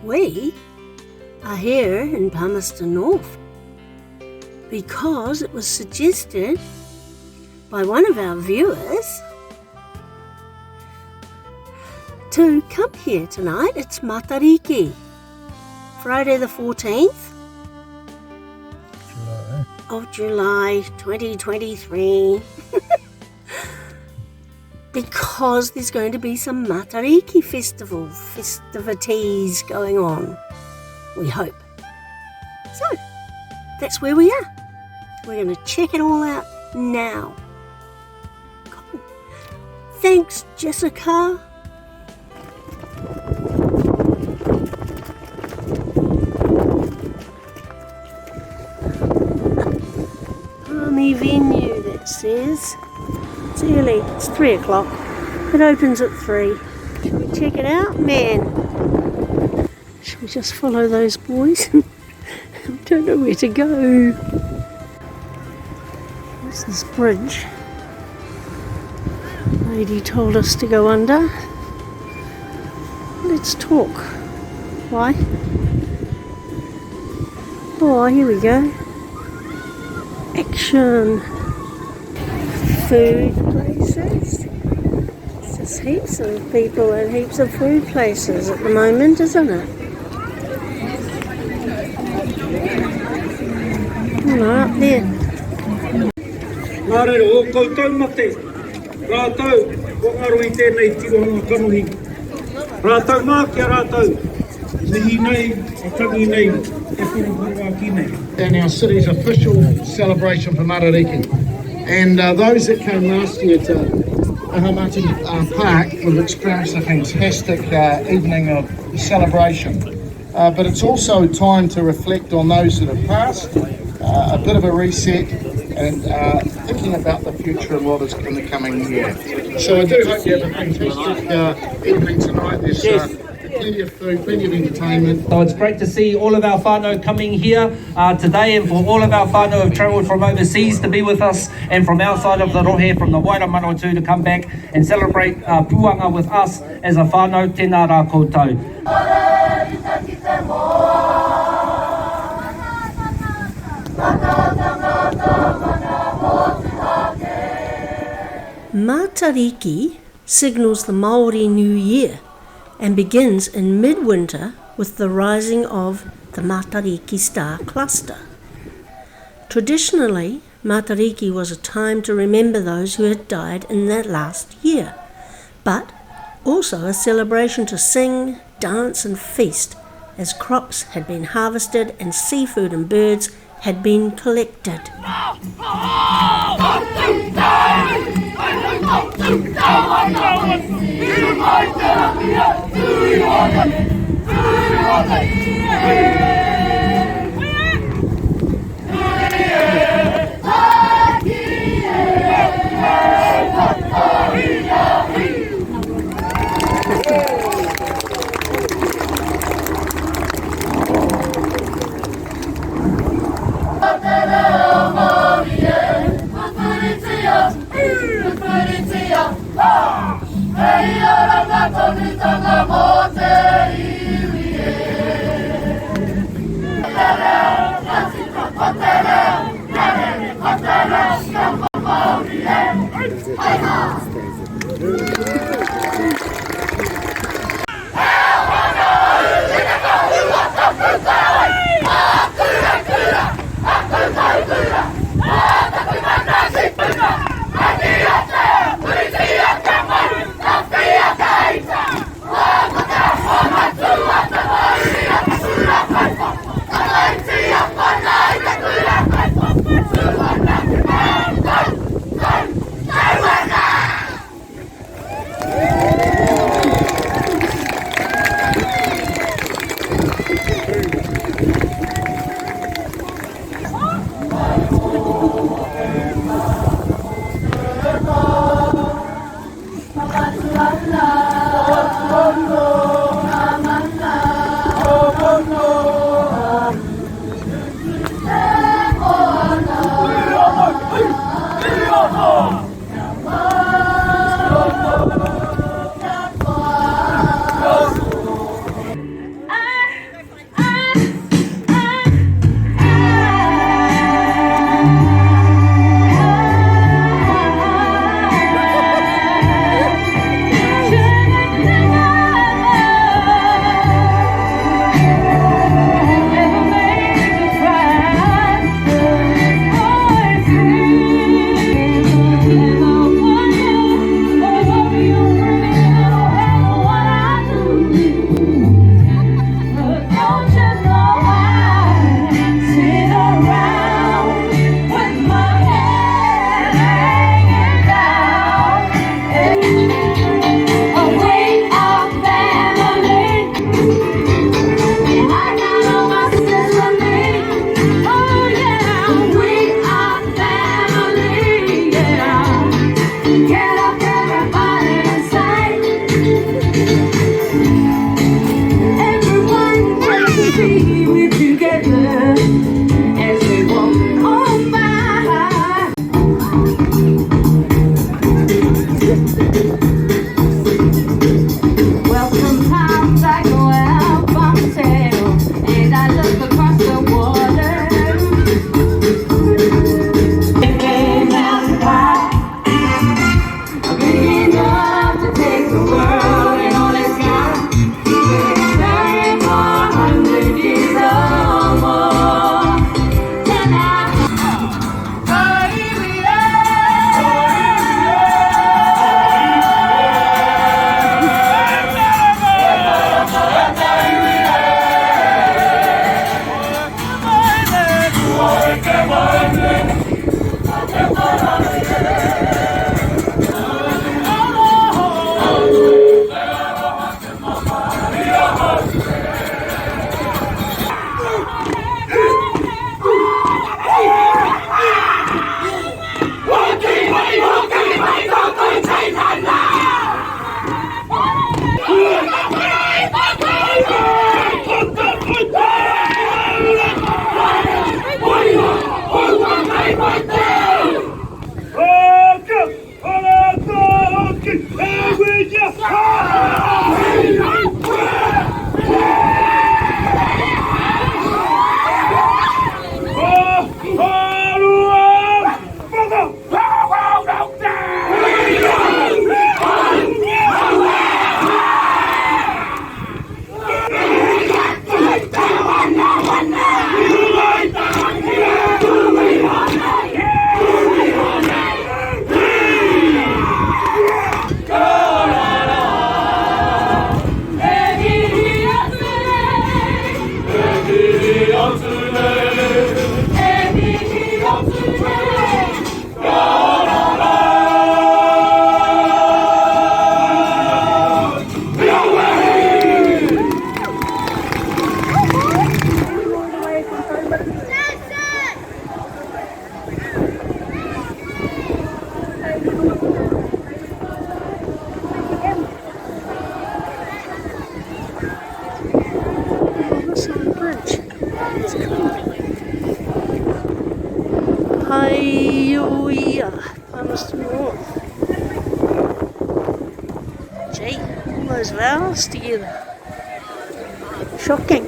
we are here in Palmerston North because it was suggested by one of our viewers to come here tonight. It's Matariki, Friday the 14th of July 2023. Because there's going to be some Matariki festivities going on, we hope. So, that's where we are. We're going to check it all out now. Cool. Thanks, Jessica. Army venue, that says. It's early, it's 3 o'clock. It opens at 3. Shall we check it out, man? Shall we just follow those boys? I don't know where to go. What's this bridge? Lady told us to go under. Let's talk. Why? Oh, here we go. Action. Food places. It's just heaps of people and heaps of food places at the moment, isn't it? Oh, up there. Marero, koutou mate. Rātou, whangaro I tēnei tirohanga kanohi. Rātou mā kia rātou. Mihi nei, a tangi nei, e whurupurua ki nei. And our city's official celebration for Matariki. And those that came last year to Ahamati Park will experience a fantastic evening of celebration. But it's also time to reflect on those that have passed, a bit of a reset, and thinking about the future and what is in the coming year. So I do hope you have a fantastic evening tonight. There's plenty of food, plenty of entertainment. So it's great to see all of our whānau coming here today, and for all of our whānau who have travelled from overseas to be with us, and from outside of the rohe, from the Waira Manawatu, to come back and celebrate Puanga with us as a whānau. Tēnā rā koutou. Matariki signals the Maori New Year and begins in midwinter with the rising of the Matariki star cluster. Traditionally, Matariki was a time to remember those who had died in that last year, but also a celebration to sing, dance and feast as crops had been harvested and seafood and birds had been collected. Paioia, Palmerston North. Gee, all those vowels together. Shocking.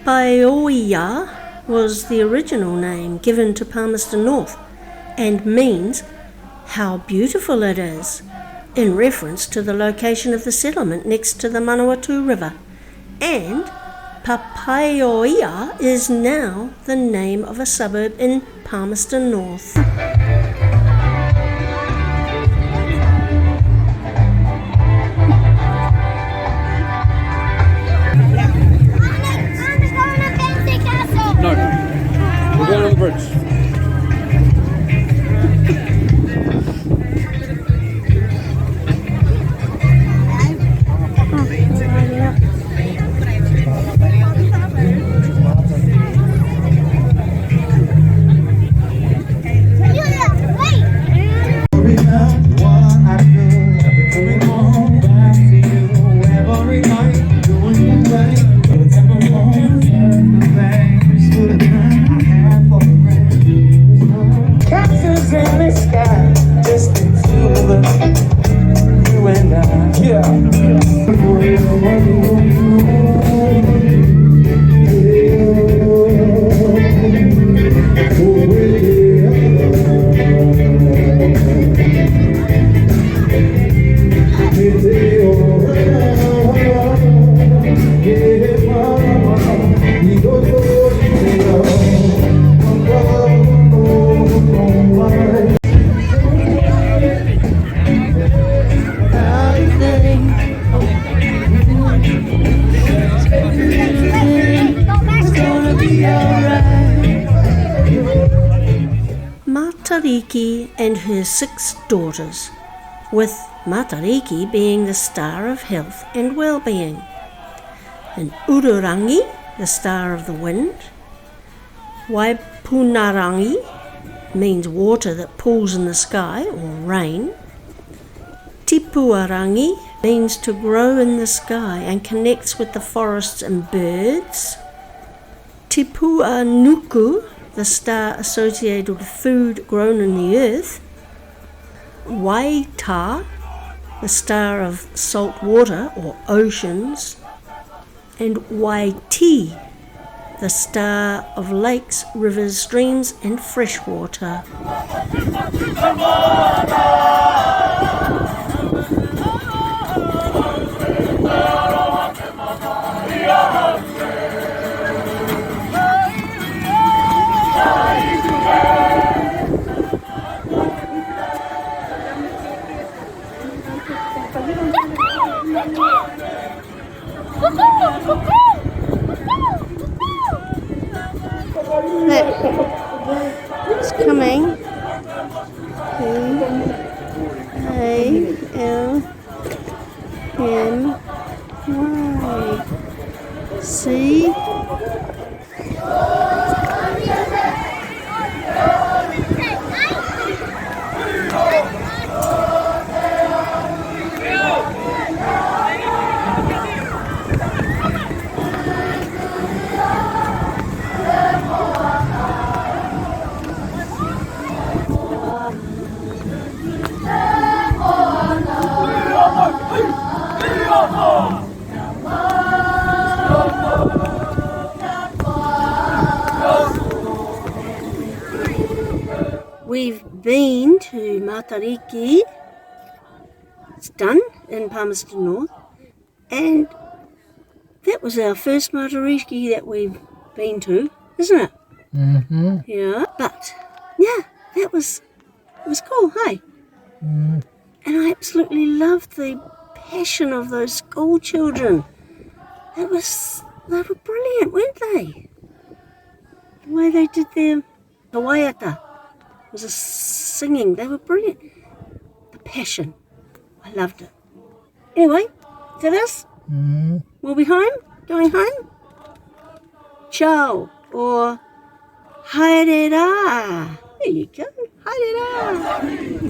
Paioia was the original name given to Palmerston North and means how beautiful it is, in reference to the location of the settlement next to the Manawatu River. And Paioia is now the name of a suburb in Palmerston North. No, we're going on the bridge. Matariki and her 6 daughters, with Matariki being the star of health and well-being, and R&D, the star of the wind. Waipunarangi means water that pools in the sky, or rain. Tipu-a-rangi means to grow in the sky and connects with the forests and birds. Tipu-a-nuku, the star associated with food grown in the earth. Waita, the star of salt water or oceans. And Waiti, the star of lakes, rivers, streams and fresh water. It's coming. P-A-L-M-Y. See? We've been to Matariki, it's done, in Palmerston North, and that was our first Matariki that we've been to, isn't it? Mm-hmm. Yeah, but, yeah, it was cool, hey? Mm. And I absolutely loved the passion of those school children. They were brilliant, weren't they? The way they did their hawaiata was a singing. They were brilliant. The passion. I loved it. Anyway, is that us? Mm. We'll be home? Going home? Ciao. Or haere rā. There you go. Haere rā.